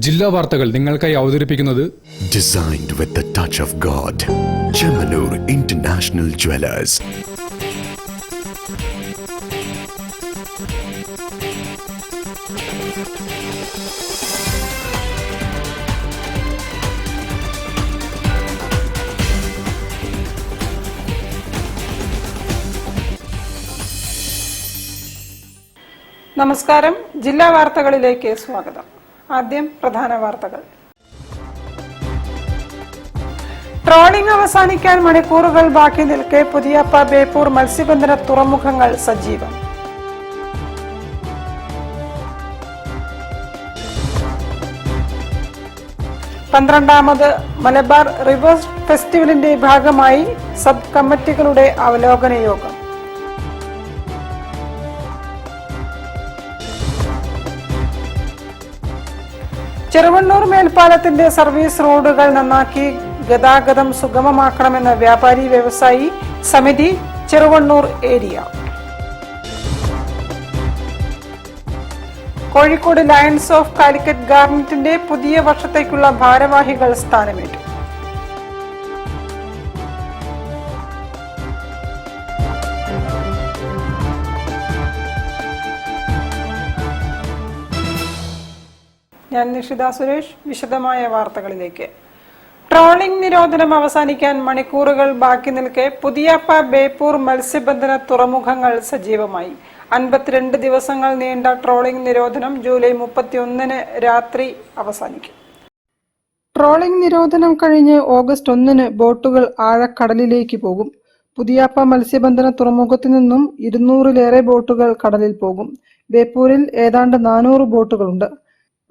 ജില്ലാ വാർത്തകൾ നിങ്ങൾക്കായി അവതരിപ്പിക്കുന്നത് Designed with the touch of God. Chemanur International Jewelers. നമസ്കാരം. ജില്ലാ വാർത്തകളിലേക്ക് സ്വാഗതം. ആദ്യം പ്രധാന വാർത്തകൾ. ട്രോളിംഗ് അവസാനിക്കാൻ മണിക്കൂറുകൾ ബാക്കി നിൽക്കെ പുതിയപ്പ ബേപ്പൂർ മത്സ്യബന്ധന തുറമുഖങ്ങൾ സജീവം. പന്ത്രണ്ടാമത് മലബാർ റിവേഴ്സ് ഫെസ്റ്റിവലിന്റെ ഭാഗമായി സബ് കമ്മിറ്റികളുടെ അവലോകന യോഗം. ചെറുവണ്ണൂർ മേൽപ്പാലത്തിന്റെ സർവീസ് റോഡുകൾ നന്നാക്കി ഗതാഗതം സുഗമമാക്കണമെന്ന വ്യാപാരി വ്യവസായി സമിതി Cheruvannur area. Kozhikode Lions of Calicut ഗാർമെന്റിന്റെ പുതിയ വർഷത്തേക്കുള്ള ഭാരവാഹികൾ സ്ഥാനമേറ്റു. ഞാൻ നിഷിത സുരേഷ്. വിശദമായ വാർത്തകളിലേക്ക്. ട്രോളിംഗ് നിരോധനം അവസാനിക്കാൻ മണിക്കൂറുകൾ ബാക്കി നിൽക്കെ പുതിയപ്പ ബേപ്പൂർ മത്സ്യബന്ധന തുറമുഖങ്ങൾ സജീവമായി. 52 ദിവസങ്ങൾ നീണ്ട ട്രോളിംഗ് നിരോധനം ജൂലൈ 31 രാത്രി അവസാനിക്കും. ട്രോളിംഗ് നിരോധനം കഴിഞ്ഞ് ഓഗസ്റ്റ് 1 ബോട്ടുകൾ ആഴക്കടലിലേക്ക് പോകും. പുതിയപ്പ മത്സ്യബന്ധന തുറമുഖത്തു നിന്നും 200-ലേറെ ബോട്ടുകൾ കടലിൽ പോകും. ബേപ്പൂരിൽ ഏതാണ്ട് 400 ബോട്ടുകളുണ്ട്.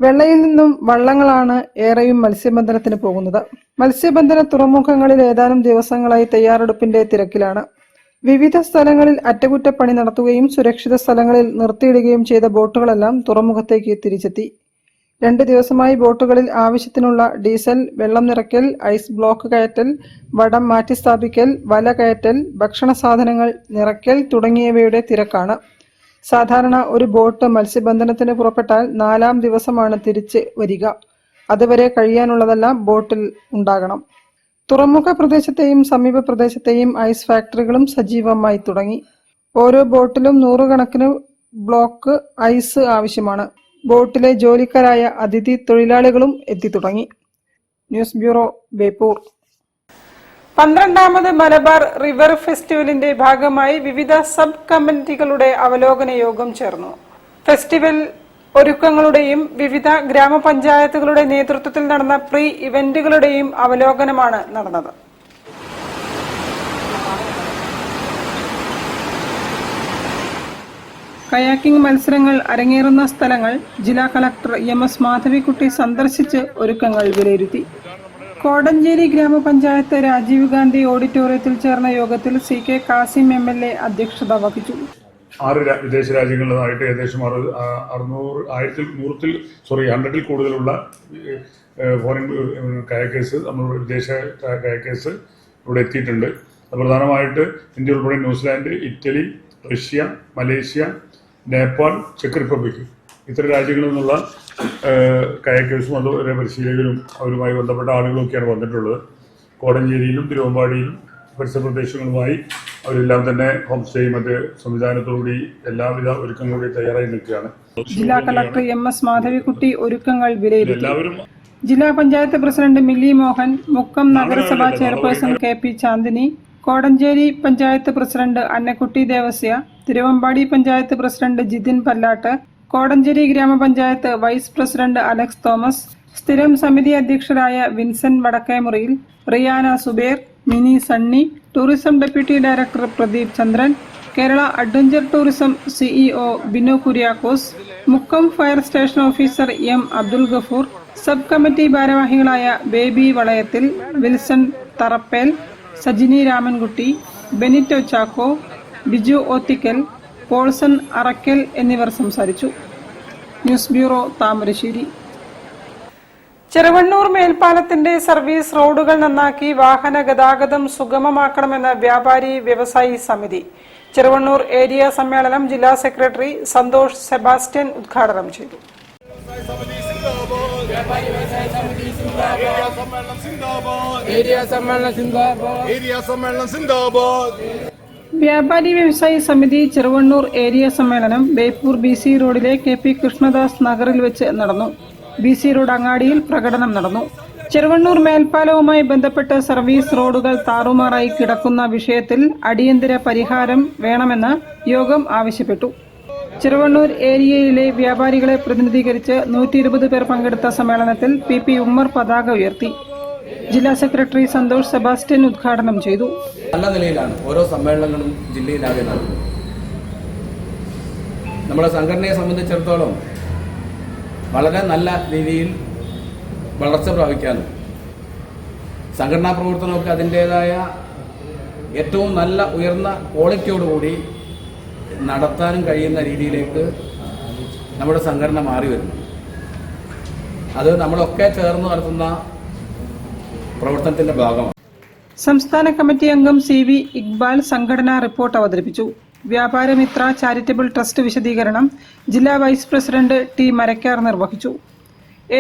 വെള്ളയിൽ നിന്നും വള്ളങ്ങളാണ് ഏറെയും മത്സ്യബന്ധനത്തിന് പോകുന്നത്. മത്സ്യബന്ധന തുറമുഖങ്ങളിൽ ഏതാനും ദിവസങ്ങളായി തയ്യാറെടുപ്പിന്റെ തിരക്കിലാണ്. വിവിധ സ്ഥലങ്ങളിൽ അറ്റകുറ്റപ്പണി നടത്തുകയും സുരക്ഷിത സ്ഥലങ്ങളിൽ നിർത്തിയിടുകയും ചെയ്ത ബോട്ടുകളെല്ലാം തുറമുഖത്തേക്ക് തിരിച്ചെത്തി. 2 ദിവസമായി ബോട്ടുകളിൽ ആവശ്യത്തിനുള്ള ഡീസൽ, വെള്ളം നിറയ്ക്കൽ, ഐസ് ബ്ലോക്ക് കയറ്റൽ, വടം മാറ്റിസ്ഥാപിക്കൽ, വല കയറ്റൽ, ഭക്ഷണ സാധനങ്ങൾ നിറയ്ക്കൽ തുടങ്ങിയവയുടെ തിരക്കാണ്. സാധാരണ ഒരു ബോട്ട് മത്സ്യബന്ധനത്തിന് പുറപ്പെട്ടാൽ 4-ാം ദിവസമാണ് തിരിച്ച് വരിക. അതുവരെ കഴിയാനുള്ളതെല്ലാം ബോട്ടിൽ ഉണ്ടാകണം. തുറമുഖ പ്രദേശത്തെയും സമീപ പ്രദേശത്തെയും ഐസ് ഫാക്ടറികളും സജീവമായി തുടങ്ങി. ഓരോ ബോട്ടിലും 100 കണക്കിന് ബ്ലോക്ക് ഐസ് ആവശ്യമാണ്. ബോട്ടിലെ ജോലിക്കാരായ അതിഥി തൊഴിലാളികളും എത്തിത്തുടങ്ങി. News bureau, Beypore. 12ാമത് മലബാർ റിവർ ഫെസ്റ്റിവലിന്റെ ഭാഗമായി വിവിധ സബ് കമ്മിറ്റികളുടെ അവലോകന യോഗം ചേർന്നു. ഫെസ്റ്റിവൽ ഒരുക്കങ്ങളുടെയും വിവിധ ഗ്രാമപഞ്ചായത്തുകളുടെ നേതൃത്വത്തിൽ നടന്ന പ്രീ ഇവന്റുകളുടെയും അവലോകനമാണ് നടന്നത്. കയാക്കിംഗ് മത്സരങ്ങൾ അരങ്ങേറുന്ന സ്ഥലങ്ങൾ ജില്ലാ കളക്ടർ MS മാധവിക്കുട്ടി സന്ദർശിച്ച് ഒരുക്കങ്ങൾ വിലയിരുത്തി. കോടഞ്ചേരി ഗ്രാമപഞ്ചായത്ത് രാജീവ് ഗാന്ധി ഓഡിറ്റോറിയത്തിൽ ചേർന്ന യോഗത്തിൽ CK കാസിം MLA അധ്യക്ഷത വഹിച്ചു. 6 വിദേശ രാജ്യങ്ങളിലായിട്ട് ഏകദേശം 100-ൽ കൂടുതലുള്ള ഫോറിൻ കയാക്കേഴ്സ്, നമ്മൾ വിദേശ കയാക്കേഴ്സ് ഇവിടെ എത്തിയിട്ടുണ്ട്. അത് പ്രധാനമായിട്ട് ഇന്ത്യ ഉൾപ്പെടെ New Zealand, Italy, Russia, Malaysia, Nepal, check republic ഇത്തരം രാജ്യങ്ങളിൽ നിന്നുള്ള കയാക്കേഴ്സും അതുപോലെ പരിശീലകരും അവരുമായി ബന്ധപ്പെട്ട ആളുകളൊക്കെയാണ് വന്നിട്ടുള്ളത്. കോടഞ്ചേരിയിലും തിരുവമ്പാടിയിലും പരിസര പ്രദേശങ്ങളുമായി അവരെല്ലാം തന്നെ ഹോം സ്റ്റേ മറ്റ് സംവിധാനത്തോടുകൂടി എല്ലാവിധ ഒരുക്കങ്ങളോടെ തയ്യാറായി നിൽക്കുകയാണ്. ജില്ലാ കളക്ടർ MS മാധവിക്കുട്ടി ഒരുക്കങ്ങൾ വിലയിരുത്തി. ജില്ലാ പഞ്ചായത്ത് പ്രസിഡന്റ് മില്ലി മോഹൻ, മുക്കം നഗരസഭാ chairperson KP Chandini, Kodanchery panchayat president Annakutty Devasya, Thiruvambady panchayat president Jithin Pallatt, Kodanchery grama panchayat vice president Alex Thomas, സ്ഥിരം സമിതി അധ്യക്ഷരായ Vincent Vadakkemuriyil, Riyana Subair, Mini Sunny, tourism deputy director Pradeep Chandran, Kerala adventure tourism CEO Binu Kuriakose, Mukkam fire station officer M Abdul Gafoor, sub committee ഭാരവാഹികളായ ബേബി വളയത്തിൽ, വിൽസൺ തറപ്പേൽ, സജിനി രാമൻകുട്ടി, ബെനിറ്റോ ചാക്കോ, ബിജു ഓത്തിക്കൽ, പോൾസൺ അറക്കൽ എന്നിവർ സംസാരിച്ചു. News bureau, Thamarassery. ചെറുവണ്ണൂർ മേൽപ്പാലത്തിന്റെ സർവീസ് റോഡുകൾ നന്നാക്കി വാഹന ഗതാഗതം സുഗമമാക്കണമെന്ന വ്യാപാരി വ്യവസായി സമിതി. ചെറുവണ്ണൂർ ഏരിയ സമ്മേളനം ജില്ലാ സെക്രട്ടറി സന്തോഷ് സെബാസ്റ്റ്യൻ ഉദ്ഘാടനം ചെയ്തു. വ്യാപാരി വ്യവസായി സമിതി ചെറുവണ്ണൂർ ഏരിയ സമ്മേളനം ബേപ്പൂർ BC റോഡിലെ KP കൃഷ്ണദാസ് നഗറിൽ വെച്ച് നടന്നു. BC റോഡ് അങ്ങാടിയിൽ പ്രകടനം നടന്നു. ചെറുവണ്ണൂർ മേൽപ്പാലവുമായി ബന്ധപ്പെട്ട് സർവീസ് റോഡുകൾ താറുമാറായി കിടക്കുന്ന വിഷയത്തിൽ അടിയന്തര പരിഹാരം വേണമെന്ന് യോഗം ആവശ്യപ്പെട്ടു. ചെറുവണ്ണൂർ ഏരിയയിലെ വ്യാപാരികളെ പ്രതിനിധീകരിച്ച് 120 പേർ പങ്കെടുത്ത സമ്മേളനത്തിൽ PP ഉമ്മർ പതാക ഉയർത്തി. ജില്ലാ സെക്രട്ടറി സന്തോഷ് സെബാസ്റ്റ്യൻ ഉദ്ഘാടനം ചെയ്തു. നല്ല നിലയിലാണ് ഓരോ സമ്മേളനങ്ങളും ജില്ലയിലാകെ നടക്കുന്നത്. നമ്മുടെ സംഘടനയെ സംബന്ധിച്ചിടത്തോളം വളരെ നല്ല രീതിയിൽ വളർച്ച പ്രാപിക്കാനും സംഘടനാ പ്രവർത്തനമൊക്കെ അതിൻ്റേതായ ഏറ്റവും നല്ല ഉയർന്ന ക്വാളിറ്റിയോടുകൂടി നടത്താനും കഴിയുന്ന രീതിയിലേക്ക് നമ്മുടെ സംഘടന മാറി വരുന്നു. അത് നമ്മളൊക്കെ ചേർന്ന് നടത്തുന്ന പ്രവർത്തനത്തിന്റെ ഭാഗമാണ്. സംസ്ഥാന കമ്മിറ്റി അംഗം CV ഇക്ബാൽ സംഘടനാ റിപ്പോർട്ട് അവതരിപ്പിച്ചു. വ്യാപാരമിത്ര ചാരിറ്റബിൾ ട്രസ്റ്റ് വിശദീകരണം ജില്ലാ വൈസ് പ്രസിഡന്റ് T മരക്കാർ നിർവഹിച്ചു.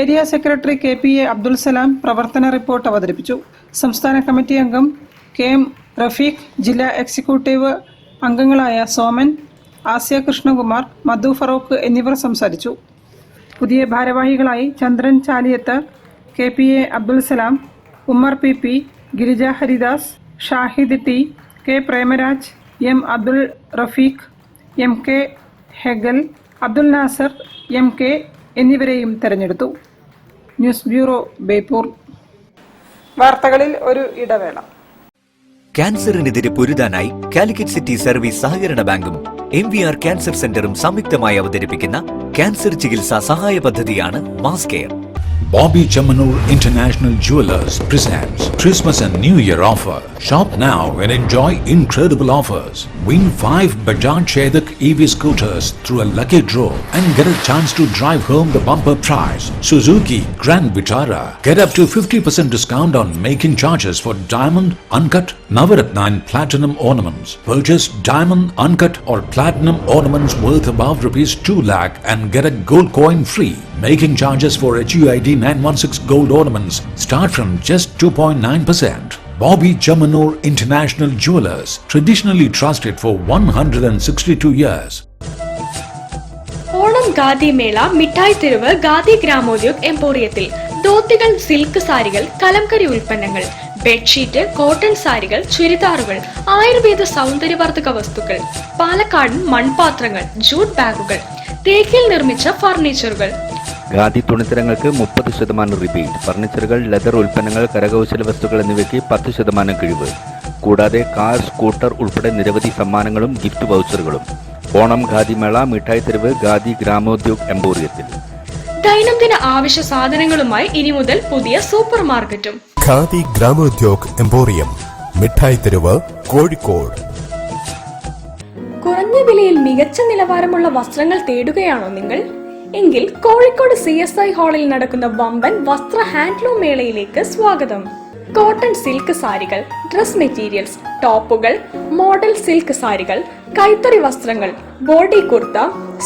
ഏരിയ സെക്രട്ടറി KPA അബ്ദുൽ സലാം പ്രവർത്തന റിപ്പോർട്ട് അവതരിപ്പിച്ചു. സംസ്ഥാന കമ്മിറ്റി അംഗം KM റഫീഖ്, ജില്ലാ എക്സിക്യൂട്ടീവ് അംഗങ്ങളായ സോമൻ, ആസ്യ കൃഷ്ണകുമാർ, മധു ഫറൂഖ് എന്നിവർ സംസാരിച്ചു. പുതിയ ഭാരവാഹികളായി Chandran Chaliyath, KPA Abdul Salam, Ummer PP, Girija Haridas, Shahid T, K Premaraj, M Abdul Rafeeq, MK Hegal, Abdul Nasar, MK എന്നിവരെയും തെരഞ്ഞെടുത്തു. News bureau, Beypore. വാർത്തകളിൽ ഒരു ഇടവേള. ക്യാൻസറിനെതിരെ പൊരുതാനായി കാലിക്കറ്റ് സിറ്റി സർവീസ് സഹകരണ ബാങ്കും MVR ക്യാൻസർ സെന്ററും സംയുക്തമായി അവതരിപ്പിക്കുന്ന ക്യാൻസർ ചികിത്സാ സഹായ പദ്ധതിയാണ് mass care. Bobby Chamanur International Jewelers presents Christmas and New Year offer. Shop now and enjoy incredible offers. Win 5 Bajaj Chetak EV scooters through a lucky draw and get a chance to drive home the bumper prize. Suzuki Grand Vitara. Get up to 50% discount on making charges for diamond, uncut, Navaratna and platinum ornaments. Purchase diamond, uncut or platinum ornaments worth above rupees 2 lakh and get a gold coin free. Making charges for HUID 916 gold ornaments start from just 2.9%. Bobby Chamanur International Jewelers, traditionally trusted for 162 years. Onam khadi മേള മിഠായി തെരുവ് khadi Gramodyoga എംപോറിയത്തിൽ ധോത്തികൾ, silk സാരികൾ, കലംകരി ഉൽപ്പന്നങ്ങൾ, bedsheet, cotton സാരികൾ, ചുരിദാറുകൾ, ആയുർവേദ സൗന്ദര്യവർദ്ധക വസ്തുക്കൾ, പാലക്കാടൻ മൺപാത്രങ്ങൾ, ജൂട്ട് ബാഗുകൾ, തേക്കിൽ നിർമ്മിച്ച ഫർണിച്ചറുകൾ. ഖാദി തുണിത്തരങ്ങൾക്ക് 30% റിബേറ്റ്, ഫർണിച്ചറുകൾ, ലെതർ ഉൽപ്പന്നങ്ങൾ, കരകൗശല വസ്തുക്കൾ എന്നിവയ്ക്ക് 10% കിഴിവ്. കൂടാതെ കാർ, സ്കൂട്ടർ ഉൾപ്പെടെ നിരവധി സമ്മാനങ്ങളും ഗിഫ്റ്റ് വൗച്ചറുകളും. ഓണം ഖാദി മേള മിഠായി തെരുവ് ഖാദി ഗ്രാമോദ്योग എംപോറിയത്തിൽ. ദൈനംദിന ആവശ്യ സാധനങ്ങളുമായി ഇനി മുതൽ പുതിയ സൂപ്പർ മാർക്കറ്റും. ഖാദി ഗ്രാമോദ്योग എംപോറിയം, മിഠായി തെരുവ്, കോഴിക്കോട്. കുറഞ്ഞ വിലയിൽ മികച്ച നിലവാരമുള്ള വസ്ത്രങ്ങൾ തേടുകയാണോ നിങ്ങൾ? എങ്കിൽ കോഴിക്കോട് CSI ഹാളിൽ നടക്കുന്ന വമ്പൻ വസ്ത്ര ഹാൻഡ്ലൂം മേളയിലേക്ക് സ്വാഗതം. കോട്ടൺ സിൽക്ക് സാരികൾ, ഡ്രസ് മെറ്റീരിയൽസ്, ടോപ്പുകൾ, മോഡൽ സിൽക്ക് സാരികൾ, കൈത്തറി വസ്ത്രങ്ങൾ, ബോഡി കുർത്ത,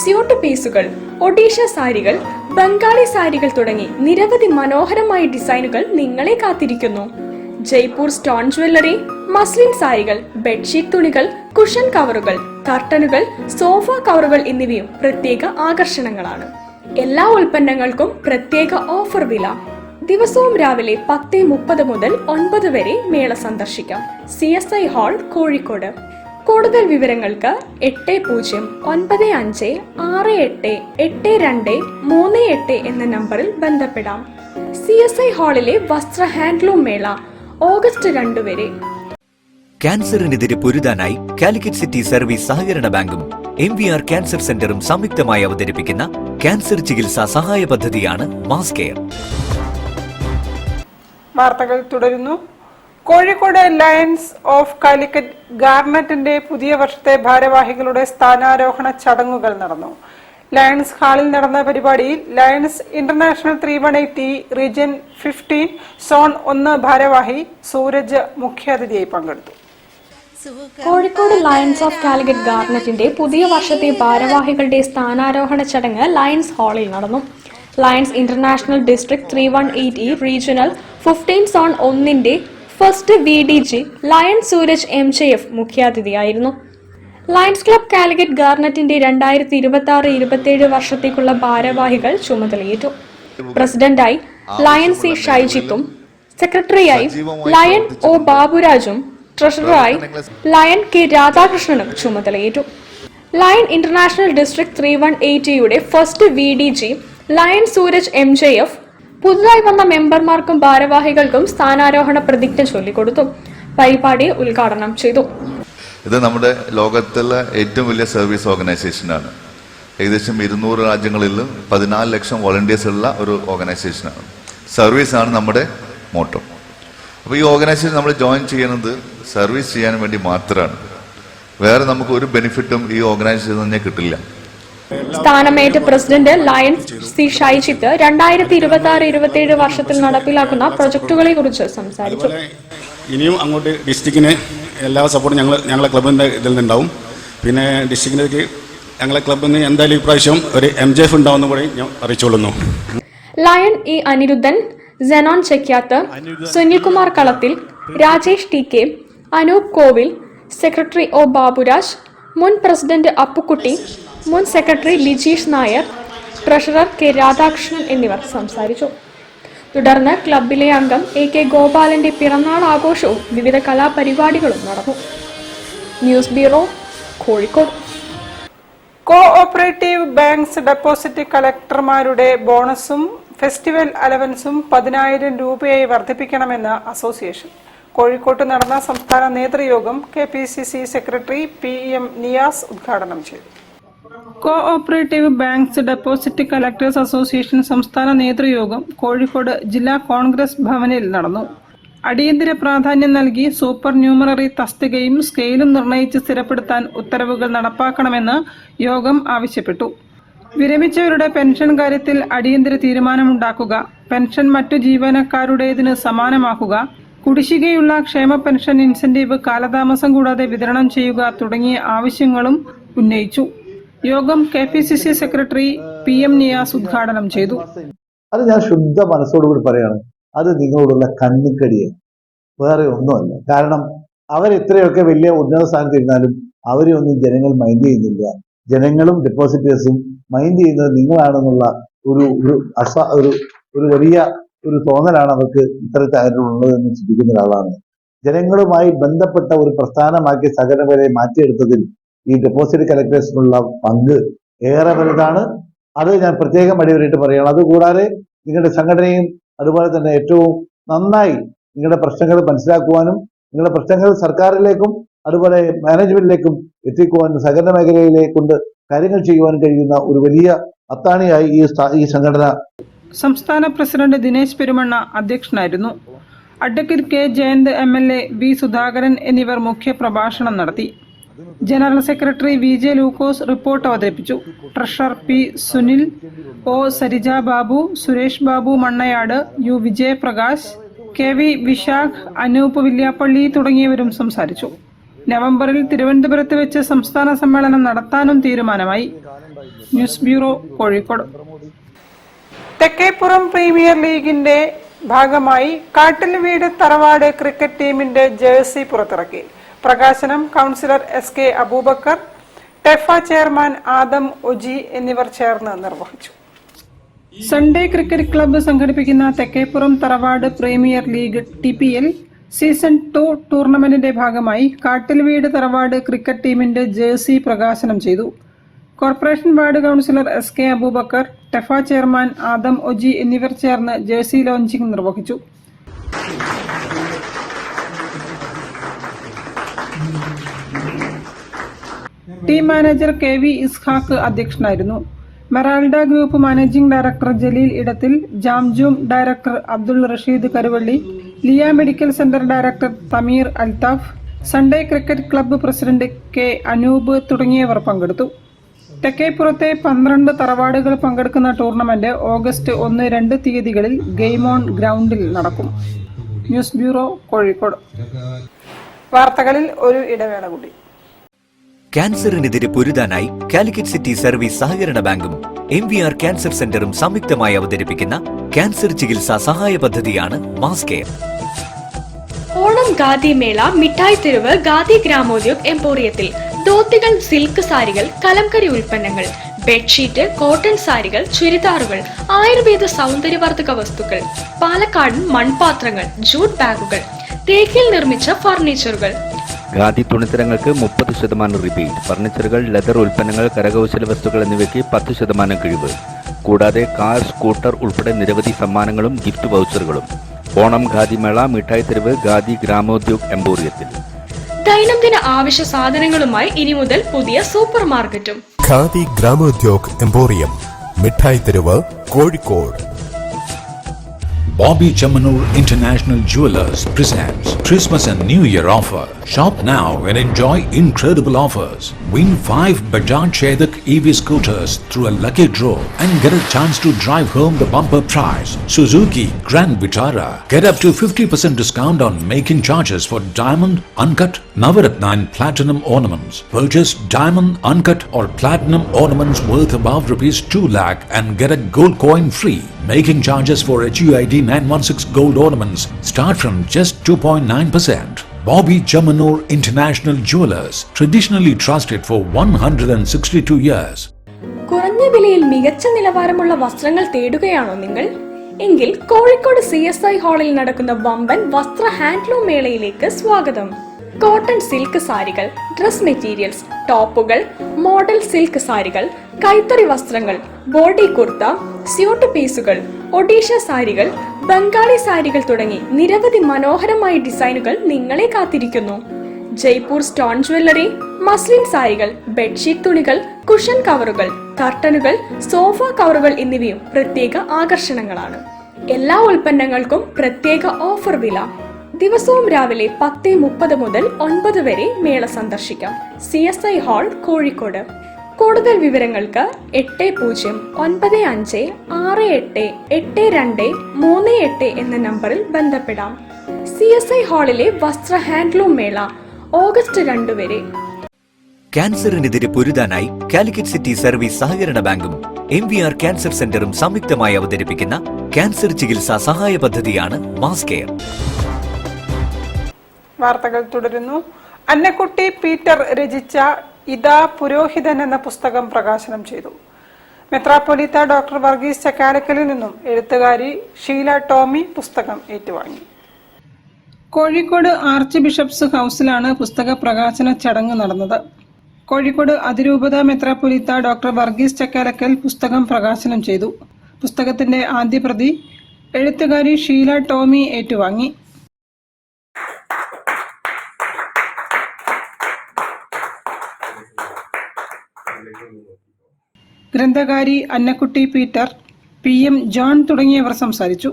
സ്യൂട്ട് പീസുകൾ, ഒഡീഷ സാരികൾ, ബംഗാളി സാരികൾ തുടങ്ങി നിരവധി മനോഹരമായ ഡിസൈനുകൾ നിങ്ങളെ കാത്തിരിക്കുന്നു. ജയ്പൂർ സ്റ്റോൺ ജ്വല്ലറി, മസ്ലിൻ സാരികൾ, ബെഡ്ഷീറ്റ് തുണികൾ, കുഷൻ കവറുകൾ, കർട്ടനുകൾ, സോഫ കവറുകൾ എന്നിവയും പ്രത്യേക ആകർഷണങ്ങളാണ്. എല്ലാ ഉൽപ്പന്നങ്ങൾക്കും പ്രത്യേക ഓഫർ വില. ദിവസവും രാവിലെ 10:30 മുതൽ 9 വരെ മേള സന്ദർശിക്കാം. CSI hall, Kozhikode. കൂടുതൽ വിവരങ്ങൾക്ക് 8095688238 എന്ന നമ്പറിൽ ബന്ധപ്പെടാം. CSI ഹാളിലെ വസ്ത്ര ഹാൻഡ്ലൂം മേള ഓഗസ്റ്റ് 2 വരെ. ക്യാൻസറിനെതിരെ പൊരുതാനായി കാലിക്കറ്റ് സിറ്റി സർവീസ് സഹകരണ ബാങ്കും MVR ക്യാൻസർ സെന്ററും സംയുക്തമായി അവതരിപ്പിക്കുന്ന ക്യാൻസർ ചികിത്സാ സഹായ പദ്ധതിയാണ് മാസ് കെയർ. വാർത്തകൾ തുടരുന്നു. കോഴിക്കോട് ലയൺസ് ഓഫ് കാലിക്കറ്റ് ഗാർനറ്റിന്റെ പുതിയ വർഷത്തെ ഭാരവാഹികളുടെ സ്ഥാനാരോഹണ ചടങ്ങുകൾ നടന്നു. ലയൺസ് ഹാളിൽ നടന്ന പരിപാടിയിൽ ലയൺസ് ഇന്റർനാഷണൽ 318 റീജിയൻ 15 സോൺ 1 ഭാരവാഹി സൂരജ് മുഖ്യാതിഥിയായി പങ്കെടുത്തു. കോഴിക്കോട് ലയൺസ് ഓഫ് കാലിക്കറ്റ് ഗാർനറ്റിന്റെ പുതിയ വർഷത്തെ ഭാരവാഹികളുടെ സ്ഥാനാരോഹണ ചടങ്ങ് ലയൺസ് ഹാളിൽ നടന്നു. Lions International District 318E regional 15 zone 1-ന്റെ first VDG Lion Sooraj MJF മുഖ്യാതിഥിയായിരുന്നു. ലയൺസ് ക്ലബ് കാലിക്കറ്റ് ഗാർനറ്റിന്റെ 2026-27 വർഷത്തേക്കുള്ള ഭാരവാഹികൾ ചുമതലയേറ്റു. പ്രസിഡന്റായി ലയൺ C ഷൈജിത്തും സെക്രട്ടറിയായി ലയൺ O ബാബുരാജും ട്രഷററായി ലയൺ K രാധാകൃഷ്ണനും ചുമതലയേറ്റു. ലയൺ ഇന്റർനാഷണൽ ഡിസ്ട്രിക്ട് 318യുടെ first VDG Lion Sooraj MJF പുതുതായി വന്ന മെമ്പർമാർക്കും ഭാരവാഹികൾക്കും സ്ഥാനാരോഹണ പ്രതിജ്ഞ ചൊല്ലിക്കൊടുത്തു. പരിപാടി ഉദ്ഘാടനം ചെയ്തു. ഇത് നമ്മുടെ ലോകത്തിലെ ഏറ്റവും വലിയ സർവീസ് ഓർഗനൈസേഷനാണ്. ഏകദേശം 200 രാജ്യങ്ങളിൽ 14 ലക്ഷം വോളണ്ടിയേഴ്സ് ഉള്ള ഒരു ഓർഗനൈസേഷനാണ്. സർവീസാണ് നമ്മുടെ മോട്ടോ. അപ്പോൾ ഈ ഓർഗനൈസേഷൻ നമ്മൾ ജോയിൻ ചെയ്യുന്നത് സർവീസ് ചെയ്യാൻ വേണ്ടി മാത്രമാണ്. വേറെ നമുക്ക് ഒരു ബെനിഫിറ്റും ഈ ഓർഗനൈസേഷനിൽ നിന്ന് കിട്ടില്ല. സ്ഥാനമേറ്റ പ്രസിഡന്റ് ലയൺ C ഷൈജിത്ത് 2026-27 വർഷത്തിൽ നടപ്പിലാക്കുന്ന പ്രൊജക്ടുകളെ കുറിച്ച് സംസാരിച്ചു. ഇനിയും അങ്ങോട്ട് ഡിസ്ട്രിക്റ്റിന് എല്ലാ സപ്പോർട്ടും ഞങ്ങളെ ക്ലബിൻ്റെ ഇതിൽ നിന്നുണ്ടാവും. പിന്നെ ഡിസ്ട്രിക്റ്റിലേക്ക് ഞങ്ങളെ ക്ലബിൽ നിന്ന് എന്തായാലും ഇപ്രാവശ്യം ഒരു MJF ഉണ്ടാവുന്ന കൂടി ഞാൻ അറിയിച്ചുകൊള്ളുന്നു. ലയൺ E അനിരുദ്ധൻ, സെനോൻ ചെക്യാത്ത്, സുനിൽകുമാർ കളത്തിൽ, രാജേഷ് TK, അനൂപ് കോവിൽ, സെക്രട്ടറി O ബാബുരാജ്, മുൻ പ്രസിഡന്റ് അപ്പുക്കുട്ടി, മുൻ secretary Lijeesh Nair, treasurer K Radhakrishnan എന്നിവർ സംസാരിച്ചു. തുടർന്ന് ക്ലബിലെ അംഗം AK ഗോപാലന്റെ പിറന്നാൾ ആഘോഷവും വിവിധ കലാപരിപാടികളും നടന്നു. News bureau, Kozhikode. Cooperative banks deposit കളക്ടർമാരുടെ ബോണസും ഫെസ്റ്റിവൽ അലവൻസും 10,000 രൂപയായി വർദ്ധിപ്പിക്കണമെന്ന് അസോസിയേഷൻ. കോഴിക്കോട്ട് നടന്ന സംസ്ഥാന നേതൃയോഗം KPCC സെക്രട്ടറി PM നിയാസ് ഉദ്ഘാടനം ചെയ്തു. Cooperative banks deposit collectors association സംസ്ഥാന നേതൃയോഗം കോഴിക്കോട് ജില്ലാ കോൺഗ്രസ് ഭവനിൽ നടന്നു. അടിയന്തര പ്രാധാന്യം നൽകി സൂപ്പർ ന്യൂമററി തസ്തികയും സ്കെയിലും നിർണയിച്ച് സ്ഥിരപ്പെടുത്താൻ ഉത്തരവുകൾ നടപ്പാക്കണമെന്ന് യോഗം ആവശ്യപ്പെട്ടു. വിരമിച്ചവരുടെ പെൻഷൻ കാര്യത്തിൽ അടിയന്തര തീരുമാനമുണ്ടാക്കുക, പെൻഷൻ മറ്റു ജീവനക്കാരുടേതിന് സമാനമാക്കുക, കുടിശ്ശികയുള്ള ക്ഷേമ പെൻഷൻ ഇൻസെന്റീവ് കാലതാമസം കൂടാതെ വിതരണം ചെയ്യുക തുടങ്ങിയ ആവശ്യങ്ങളും ഉന്നയിച്ചു. യോഗം KPCC സെക്രട്ടറി PM നിയാസ് ഉദ്ഘാടനം ചെയ്തു. അത് ഞാൻ ശുദ്ധ മനസ്സോടുകൂടി പറയാണ്, അത് നിങ്ങളോടുള്ള കണ്ണിക്കടിയാണ്, വേറെ ഒന്നുമല്ല. കാരണം അവരെത്രയൊക്കെ വലിയ ഉന്നത സ്ഥാനത്തിരുന്നാലും അവരെ ഒന്നും ജനങ്ങൾ മൈൻഡ് ചെയ്യുന്നില്ല. ജനങ്ങളും ഡെപ്പോസിറ്റേഴ്സും മൈൻഡ് ചെയ്യുന്നത് നിങ്ങളാണെന്നുള്ള ഒരു വലിയ ഒരു തോന്നലാണ് അവർക്ക് ഇത്തരത്തിലുള്ളതെന്ന് ചിന്തിക്കുന്ന ഒരാളാണ്. ജനങ്ങളുമായി ബന്ധപ്പെട്ട ഒരു പ്രസ്ഥാനമാക്കി സഹകരണവരെ മാറ്റിയെടുത്തതിൽ ഈ ഡെപ്പോസിറ്റ് കളക്ടേഴ്സിനുള്ള പങ്ക് ഏറെ വലുതാണ്. അത് ഞാൻ പ്രത്യേകം അടിവരായിട്ട് പറയുകയാണ്. അതുകൂടാതെ നിങ്ങളുടെ സംഘടനയും അതുപോലെ തന്നെ ഏറ്റവും നന്നായി നിങ്ങളുടെ പ്രശ്നങ്ങൾ മനസ്സിലാക്കുവാനും നിങ്ങളുടെ പ്രശ്നങ്ങൾ സർക്കാരിലേക്കും അതുപോലെ മാനേജ്മെന്റിലേക്കും എത്തിക്കുവാനും സഹകരണ മേഖലയിലെ കൊണ്ട് കാര്യങ്ങൾ ചെയ്യുവാനും കഴിയുന്ന ഒരു വലിയ അത്താണിയായി ഈ സംഘടന. സംസ്ഥാന പ്രസിഡന്റ് ദിനേശ് പെരുമണ്ണ അധ്യക്ഷനായിരുന്നു. Advocate K Jayanth MLA, V Sudhakaran എന്നിവർ മുഖ്യ പ്രഭാഷണം നടത്തി. General secretary VJ Lukose report അവതരിപ്പിച്ചു. Treasurer P Sunil, O Sarija Babu, Suresh Babu Mannayad, U Vijayaprakash, KV Vishakh, Anoop Villiappally തുടങ്ങിയവരും സംസാരിച്ചു. നവംബറിൽ തിരുവനന്തപുരത്ത് വെച്ച് സംസ്ഥാന സമ്മേളനം നടത്താനും തീരുമാനമായി. News bureau, Kozhikode. Thekkepuram premier ലീഗിന്റെ ഭാഗമായി കാട്ടിൽവീട് തറവാട് ക്രിക്കറ്റ് ടീമിന്റെ ജേഴ്സി പുറത്തിറക്കി. പ്രകാശനം കൗൺസിലർ SK അബൂബക്കർ, ടെഫ ചെയർമാൻ ആദം ഒജി എന്നിവർ ചേർന്ന് നിർവഹിച്ചു. സൺഡേ ക്രിക്കറ്റ് ക്ലബ്ബ് സംഘടിപ്പിക്കുന്ന Thekkepuram Tharavad premier league TPL season 2 ടൂർണമെന്റിന്റെ ഭാഗമായി കാട്ടിൽവീട് തറവാട് ക്രിക്കറ്റ് ടീമിന്റെ ജേഴ്സി പ്രകാശനം ചെയ്തു. Corporation ward councillor SK Abubacker, ടെഫ ചെയർമാൻ ആദം ഒജി എന്നിവർ ചേർന്ന് ജേഴ്സി ലോഞ്ചിംഗ് നിർവഹിച്ചു. ടീം മാനേജർ KV ഇസ്ഹാഖ് അധ്യക്ഷനായിരുന്നു. Meralda group managing director Jaleel Edathil, Jamjoom director Abdul Rasheed Karuvally, Liya medical centre director Thameer Althaf, Sunday cricket club president K Anoop തുടങ്ങിയവർ പങ്കെടുത്തു. തെക്കേപ്പുറത്തെ 12 തറവാടുകൾ പങ്കെടുക്കുന്ന ടൂർണമെന്റ് ഓഗസ്റ്റ് 1-2 തീയതികളിൽ ഗെയിം ഓൺ ഗ്രൗണ്ടിൽ നടക്കും. News bureau, Kozhikode. വാർത്തകളിൽ ഒരു ഇടവേള കൂടി. ക്യാൻസറിനെതിരെ പൊരുതാനായി കാലിക്കറ്റ് സിറ്റി സർവീസ് സഹകരണ ബാങ്കും MVR ക്യാൻസർ സെന്ററും സംയുക്തമായി അവതരിപ്പിക്കുന്ന ക്യാൻസർ ചികിത്സാ സഹായ പദ്ധതിയാണ് മാസ് കെയർ. ഓണം ഖാദി മേള മിഠായി തെരുവ് ഖാദി ഗ്രാമോദ്योग എംപോറിയത്തിൽ ധോത്തികൾ, സിൽക്ക് സാരികൾ, കലംകരി ഉൽപ്പന്നങ്ങൾ, ബെഡ്ഷീറ്റ്, കോട്ടൺ സാരികൾ, ചുരിദാറുകൾ, ആയുർവേദ സൗന്ദര്യവർദ്ധക വസ്തുക്കൾ, പാലക്കാടൻ മൺപാത്രങ്ങൾ, ജൂട്ട് ബാഗുകൾ, തേക്കിൽ നിർമ്മിച്ച ഫർണിച്ചറുകൾ. ഖാദി തുണിത്തരങ്ങൾക്ക് 30% റിബേറ്റ്, ഫർണിച്ചറുകൾ, ലെതർ ഉൽപ്പന്നങ്ങൾ, കരകൗശല വസ്തുക്കൾ എന്നിവയ്ക്ക് 10% കിഴിവ്. കൂടാതെ കാർ, സ്കൂട്ടർ ഉൾപ്പെടെ നിരവധി സമ്മാനങ്ങളും ഗിഫ്റ്റ് വൗച്ചറുകളും. ഓണം ഖാദി മേള മിഠായി തെരുവ് ഖാദി ഗ്രാമോദ്योग എംപോറിയത്തിൽ. ദൈനംദിന ആവശ്യ സാധനങ്ങളുമായി ഇനി മുതൽ പുതിയ സൂപ്പർ മാർക്കറ്റും. ഖാദി ഗ്രാമോദ്योग എംപോറിയം, മിഠായി തെരുവ്, Kozhikode. Bobby Chamanur International Jewelers presents Christmas and New Year offer. Shop now and enjoy incredible offers. Win 5 Bajaj Chetak EV scooters through a lucky draw and get a chance to drive home the bumper prize. Suzuki Grand Vitara. Get up to 50% discount on making charges for diamond, uncut, Navaratna and platinum ornaments. Purchase diamond, uncut or platinum ornaments worth above rupees 2 lakh and get a gold coin free. Making charges for HUID 916 gold ornaments start from just 2.9%. Bobby Chamanur International Jewelers, traditionally trusted for 162 years. കുറഞ്ഞ വിലയിൽ മികച്ച നിലവാരമുള്ള വസ്ത്രങ്ങൾ തേടുകയാണോ നിങ്ങൾ? എങ്കിൽ Kozhikode CSI ഹാളിൽ നടക്കുന്ന വമ്പൻ വസ്ത്ര ഹാൻഡ്ലൂം മേളയിലേക്ക് സ്വാഗതം. കോട്ടൺ സിൽക്ക് സാരികൾ, ഡ്രസ് മെറ്റീരിയൽസ്, ടോപ്പുകൾ, മോഡൽ സിൽക്ക് സാരികൾ, കൈത്തറി വസ്ത്രങ്ങൾ, ബോഡി കുർത്ത, സ്യൂട്ട് പീസുകൾ, ഒഡീഷ സാരികൾ, ബംഗാളി സാരികൾ തുടങ്ങി നിരവധി മനോഹരമായ ഡിസൈനുകൾ നിങ്ങളെ കാത്തിരിക്കുന്നു. ജയ്പൂർ സ്റ്റോൺ ജ്വല്ലറി, മസ്ലിൻ സാരികൾ, ബെഡ്ഷീറ്റ് തുണികൾ, കുഷൻ കവറുകൾ, കർട്ടനുകൾ, സോഫ കവറുകൾ എന്നിവയും പ്രത്യേക ആകർഷണങ്ങളാണ്. എല്ലാ ഉൽപ്പന്നങ്ങൾക്കും പ്രത്യേക ഓഫർ വില. ദിവസവും രാവിലെ 10:30 മുതൽ 9 വരെ മേള സന്ദർശിക്കാം. CSI hall, Kozhikode. കൂടുതൽ വിവരങ്ങൾക്ക് 8095688238 എന്ന നമ്പറിൽ ബന്ധപ്പെടാം. CSI ഹാളിലെ വസ്ത്ര ഹാൻഡ്ലൂം മേള ഓഗസ്റ്റ് 2 വരെ. ക്യാൻസറിനെതിരെ പൊരുതാനായി കാലിക്കറ്റ് സിറ്റി സർവീസ് സഹകരണ ബാങ്കും MVR ക്യാൻസർ സെന്ററും സംയുക്തമായി അവതരിപ്പിക്കുന്ന ക്യാൻസർ ചികിത്സാ സഹായ പദ്ധതിയാണ് മാസ് കെയർ. വാർത്തകൾ തുടരുന്നു. അന്നക്കുട്ടി പീറ്റർ രചിച്ച ഇതാ പുരോഹിതൻ എന്ന പുസ്തകം പ്രകാശനം ചെയ്തു. മെത്രാപ്പൊലീത്ത ഡോക്ടർ വർഗീസ് ചക്കാലക്കലിൽ നിന്നും എഴുത്തുകാരി ഷീല ടോമി പുസ്തകം ഏറ്റുവാങ്ങി. കോഴിക്കോട് ആർച്ച് ബിഷപ്സ് ഹൌസിലാണ് പുസ്തക പ്രകാശന ചടങ്ങ് നടന്നത്. കോഴിക്കോട് അതിരൂപത മെത്രാപ്പൊലീത്ത ഡോക്ടർ വർഗീസ് ചക്കാലക്കൽ പുസ്തകം പ്രകാശനം ചെയ്തു. പുസ്തകത്തിന്റെ ആദ്യ പ്രതി എഴുത്തുകാരി ഷീല ടോമി ഏറ്റുവാങ്ങി. ഗ്രന്ഥകാരി അന്നക്കുട്ടി പീറ്റർ, PM ജോൺ തുടങ്ങിയവർ സംസാരിച്ചു.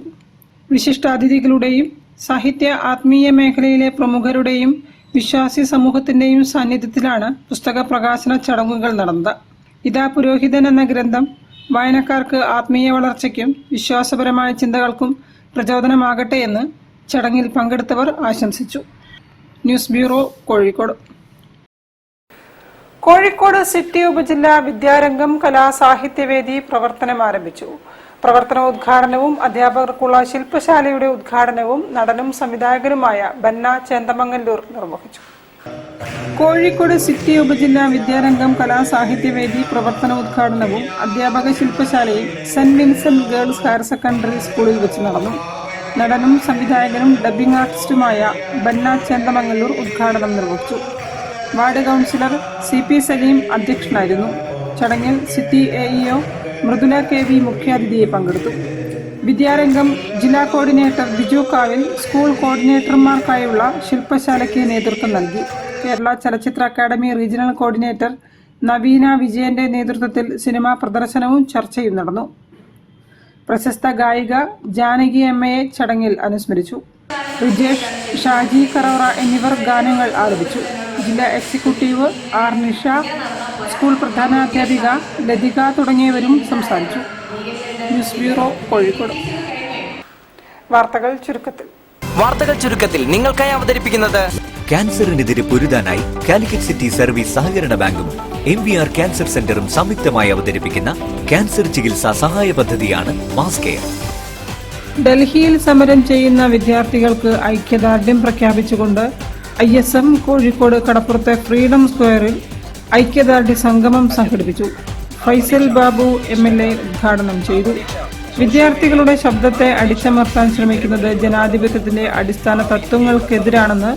വിശിഷ്ടാതിഥികളുടെയും സാഹിത്യ ആത്മീയ മേഖലയിലെ പ്രമുഖരുടെയും വിശ്വാസി സമൂഹത്തിന്റെയും സാന്നിധ്യത്തിലാണ് പുസ്തക പ്രകാശന ചടങ്ങുകൾ നടന്നത്. ഇതാ പുരോഹിതൻ എന്ന ഗ്രന്ഥം വായനക്കാർക്ക് ആത്മീയ വളർച്ചയ്ക്കും വിശ്വാസപരമായ ചിന്തകൾക്കും പ്രചോദനമാകട്ടെ എന്ന് ചടങ്ങിൽ പങ്കെടുത്തവർ ആശംസിച്ചു. News bureau, Kozhikode. Kozhikode city ഉപജില്ലാ വിദ്യാരംഗം കലാസാഹിത്യവേദി പ്രവർത്തനം ആരംഭിച്ചു. പ്രവർത്തനോദ്ഘാടനവും അധ്യാപകർക്കുള്ള ശില്പശാലയുടെ ഉദ്ഘാടനവും നടനും സംവിധായകനുമായ ബന്ന ചേന്തമംഗല്ലൂർ നിർവഹിച്ചു. കോഴിക്കോട് സിറ്റി ഉപജില്ലാ വിദ്യാരംഗം കലാസാഹിത്യവേദി പ്രവർത്തനോദ്ഘാടനവും അധ്യാപക ശില്പശാലയിൽ Saint Vincent girls higher secondary സ്കൂളിൽ വെച്ച് നടന്നു. നടനും സംവിധായകനും ഡബ്ബിംഗ് ആർട്ടിസ്റ്റുമായ ബന്ന ചേന്തമംഗല്ലൂർ ഉദ്ഘാടനം നിർവഹിച്ചു. വാർഡ് കൗൺസിലർ CP സലീം അധ്യക്ഷനായിരുന്നു. ചടങ്ങിൽ സിറ്റി AEO മൃദുല KV മുഖ്യാതിഥിയെ പങ്കെടുത്തു. വിദ്യാരംഗം ജില്ലാ കോർഡിനേറ്റർ ബിജു കാവിൽ സ്കൂൾ കോർഡിനേറ്റർമാർക്കായുള്ള ശില്പശാലയ്ക്ക് നേതൃത്വം നൽകി. കേരള ചലച്ചിത്ര അക്കാദമി റീജിയണൽ കോർഡിനേറ്റർ നവീന വിജയന്റെ നേതൃത്വത്തിൽ സിനിമാ പ്രദർശനവും ചർച്ചയും നടന്നു. പ്രശസ്ത ഗായിക ജാനകി അമ്മയെ ചടങ്ങിൽ അനുസ്മരിച്ചു. റിജേഷ്, ഷാജി കറോറ എന്നിവർ ഗാനങ്ങൾ ആലപിച്ചു. ജില്ലാ എക്സിക്യൂട്ടീവ് R നിഷ, സ്കൂൾ പ്രധാനാധ്യാപിക ലതിക തുടങ്ങിയവരും സംസാരിച്ചു. News bureau, Kozhikode. വാർത്തകൾ ചുരുക്കത്തിൽ. വാർത്തകൾ ചുരുക്കത്തിൽ നിങ്ങൾക്കായി അവതരിപ്പിക്കുന്നത് ക്യാൻസറിനെതിരെ പൊരുതാനായി കാലിക്കറ്റ് സിറ്റി സർവീസ് സഹകരണ ബാങ്കും MVR ക്യാൻസർ സെന്ററും സംയുക്തമായി അവതരിപ്പിക്കുന്ന ക്യാൻസർ ചികിത്സാ സഹായ പദ്ധതിയാണ് മാസ് കെയർ. ഡൽഹിയിൽ സമരം ചെയ്യുന്ന വിദ്യാർത്ഥികൾക്ക് ഐക്യദാർഢ്യം പ്രഖ്യാപിച്ചുകൊണ്ട് ISM കോഴിക്കോട് കടപ്പുറത്തെ ഫ്രീഡം സ്ക്വയറിൽ ഐക്യദാർഢ്യ സംഗമം സംഘടിപ്പിച്ചു. ഫൈസൽ ബാബു MLA ഉദ്ഘാടനം ചെയ്തു. വിദ്യാർത്ഥികളുടെ ശബ്ദത്തെ അടിച്ചമർത്താൻ ശ്രമിക്കുന്നത് ജനാധിപത്യത്തിന്റെ അടിസ്ഥാന തത്വങ്ങൾക്കെതിരാണെന്ന്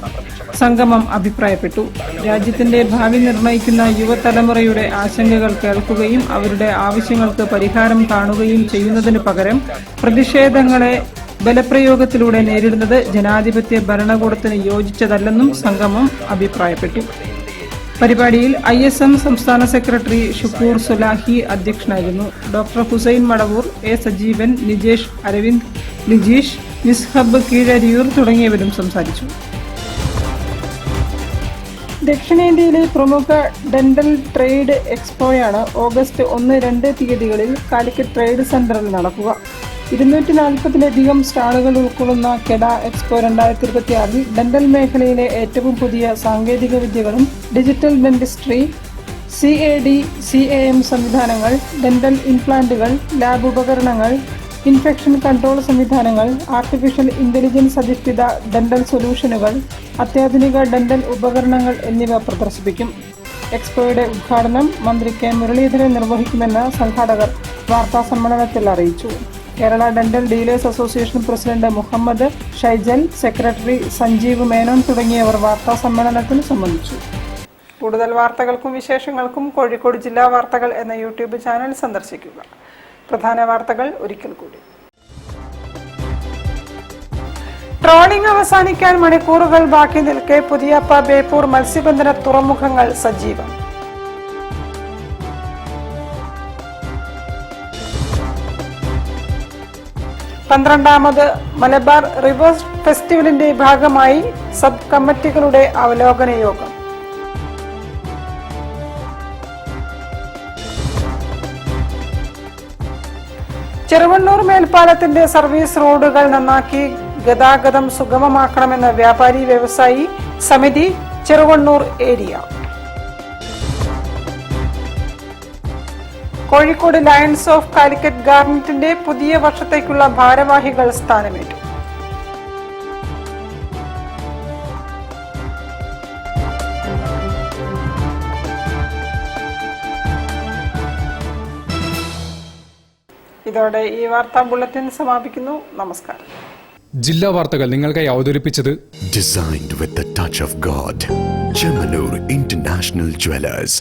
സംഗമം അഭിപ്രായപ്പെട്ടു. രാജ്യത്തിന്റെ ഭാവി നിർണ്ണയിക്കുന്ന യുവതലമുറയുടെ ആശങ്കകൾ കേൾക്കുകയും അവരുടെ ആവശ്യങ്ങൾക്ക് പരിഹാരം കാണുകയും ചെയ്യുന്നതിനു പകരം പ്രതിഷേധങ്ങളെ ബലപ്രയോഗത്തിലൂടെ നേരിടുന്നത് ജനാധിപത്യ ഭരണകൂടത്തിന് യോജിച്ചതല്ലെന്നും സംഗമം അഭിപ്രായപ്പെട്ടു. പരിപാടിയിൽ ISM സംസ്ഥാന സെക്രട്ടറി ഷുക്കൂർ സുലാഹി അധ്യക്ഷനായിരുന്നു. ഡോക്ടർ ഹുസൈൻ മടവൂർ, A സജീവൻ, നിജേഷ് അരവിന്ദ്, ലിജീഷ്, മിസ്ഹബ് കീഴരിയൂർ തുടങ്ങിയവരും സംസാരിച്ചു. ദക്ഷിണേന്ത്യയിലെ പ്രമുഖ ഡെന്റൽ ട്രേഡ് എക്സ്പോയാണ് ഓഗസ്റ്റ് 1-2 തീയതികളിൽ കാലിക്കറ്റ് ട്രേഡ് സെന്ററിൽ നടക്കുക. 240-ലധികം സ്റ്റാളുകൾ ഉൾക്കൊള്ളുന്ന കെഡ എക്സ്പോ 2026 ഡെന്റൽ മേഖലയിലെ ഏറ്റവും പുതിയ സാങ്കേതിക വിദ്യകളും ഡിജിറ്റൽ ഡെന്റിസ്ട്രി, CAD, CAM സംവിധാനങ്ങൾ, ഡെന്റൽ ഇംപ്ലാന്റുകൾ, ലാബ് ഉപകരണങ്ങൾ, ഇൻഫെക്ഷൻ കൺട്രോൾ സംവിധാനങ്ങൾ, ആർട്ടിഫിഷ്യൽ ഇന്റലിജൻസ് അധിഷ്ഠിത ഡെന്റൽ സൊല്യൂഷനുകൾ, അത്യാധുനിക ഡെന്റൽ ഉപകരണങ്ങൾ എന്നിവ പ്രദർശിപ്പിക്കും. എക്സ്പോയുടെ ഉദ്ഘാടനം മന്ത്രി K മുരളീധരൻ നിർവഹിക്കുമെന്ന് സംഘാടകർ വാർത്താസമ്മേളനത്തിൽ അറിയിച്ചു. Kerala dental dealers association president Muhammad Shaijal, secretary Sanjeev Menon തുടങ്ങിയവർ വാർത്താസമ്മേളനത്തിൽ സംബന്ധിച്ചു. കൂടുതൽ വാർത്തകൾക്കും വിശേഷങ്ങൾക്കും കോഴിക്കോട് ജില്ലാ വാർത്തകൾ എന്ന യൂട്യൂബ് ചാനൽ സന്ദർശിക്കുക. പ്രധാന വാർത്തകൾ ഒരിക്കൽ കൂടി. ട്രോളിംഗ് അവസാനിക്കാൻ മണിക്കൂറുകൾ ബാക്കി നിൽക്കെ പുതിയപ്പ ബേപ്പൂർ മത്സ്യബന്ധന തുറമുഖങ്ങൾ സജീവം. പന്ത്രണ്ടാമത് മലബാർ റിവേഴ്സ് ഫെസ്റ്റിവലിന്റെ ഭാഗമായി സബ് കമ്മിറ്റികളുടെ അവലോകന യോഗം. ചെറുവണ്ണൂർ മേൽപ്പാലത്തിന്റെ സർവീസ് റോഡുകൾ നന്നാക്കി ഗതാഗതം സുഗമമാക്കണമെന്ന് വ്യാപാരി വ്യവസായി സമിതി Cheruvannur area. Kozhikode Lions of Calicut ഗാർമെന്റിന്റെ പുതിയ വർഷത്തേക്കുള്ള ഭാരവാഹികൾ സ്ഥാനമേറ്റു. ഇതോടെ ഈ വാർത്താ ബുള്ളറ്റിൻ സമാപിക്കുന്നു. നമസ്കാരം. ജില്ലാ വാർത്തകൾ നിങ്ങൾക്കായി അവതരിപ്പിച്ചത് Designed with the touch of God. Chamanur International Jewelers.